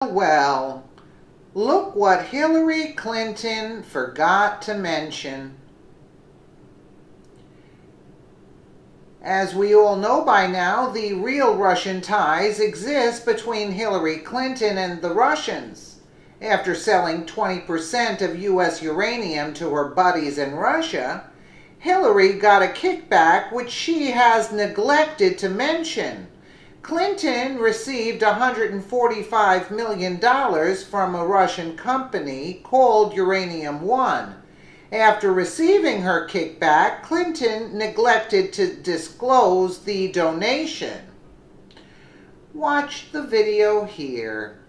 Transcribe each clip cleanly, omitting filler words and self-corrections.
Well, look what Hillary Clinton forgot to mention. As we all know by now, the real Russian ties exist between Hillary Clinton and the Russians. After selling 20% of U.S. uranium to her buddies in Russia, Hillary got a kickback which she has neglected to mention. Clinton received $145 million from a Russian company called Uranium One. After receiving her kickback, Clinton neglected to disclose the donation. Watch the video here.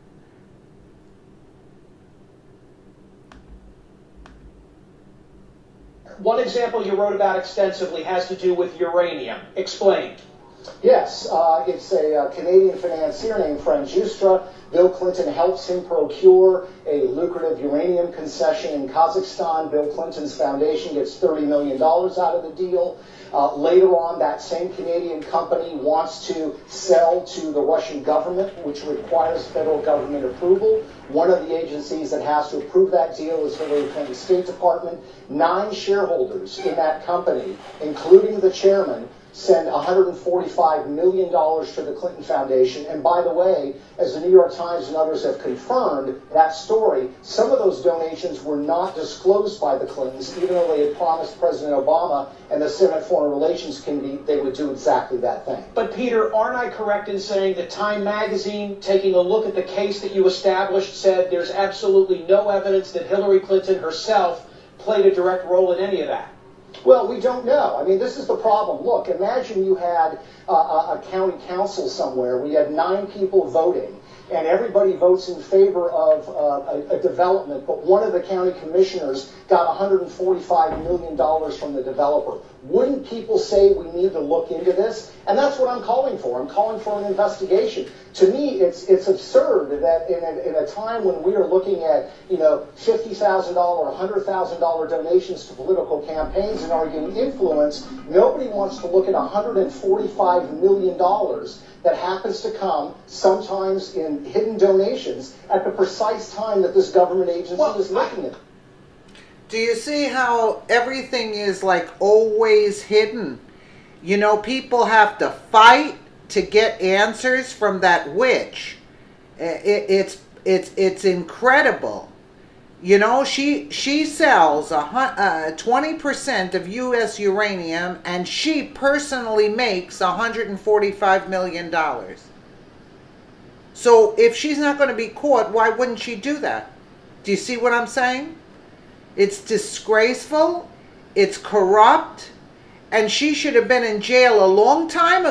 One example you wrote about extensively has to do with uranium. Explain. Yes, it's a Canadian financier named Frank Justra. Bill Clinton helps him procure a lucrative uranium concession in Kazakhstan. Bill Clinton's foundation gets $30 million out of the deal. Later on, that same Canadian company wants to sell to the Russian government, which requires federal government approval. One of the agencies that has to approve that deal is Hillary Clinton's State Department. 9 shareholders in that company, including the chairman, send $145 million to the Clinton Foundation. And by the way, as the New York Times and others have confirmed that story, some of those donations were not disclosed by the Clintons, even though they had promised President Obama and the Senate Foreign Relations Committee they would do exactly that thing. But Peter, aren't I correct in saying that Time Magazine, taking a look at the case that you established, said there's absolutely no evidence that Hillary Clinton herself played a direct role in any of that? Well, we don't know. I mean, this is the problem. Look, imagine you had a county council somewhere. We had 9 people voting, and everybody votes in favor of a development, but one of the county commissioners got $145 million from the developer. Wouldn't people say we need to look into this? And that's what I'm calling for. I'm calling for an investigation. To me, it's absurd that in a time when we are looking at, $50,000, $100,000 donations to political campaigns and arguing influence, nobody wants to look at $145 million that happens to come sometimes in hidden donations at the precise time that this government agency is looking at. Do you see how everything is like always hidden? People have to fight to get answers from that witch. It's incredible. She sells 20% of U.S. uranium, and she personally makes $145 million. So if she's not going to be caught, why wouldn't she do that? Do you see what I'm saying? It's disgraceful, it's corrupt, and she should have been in jail a long time ago.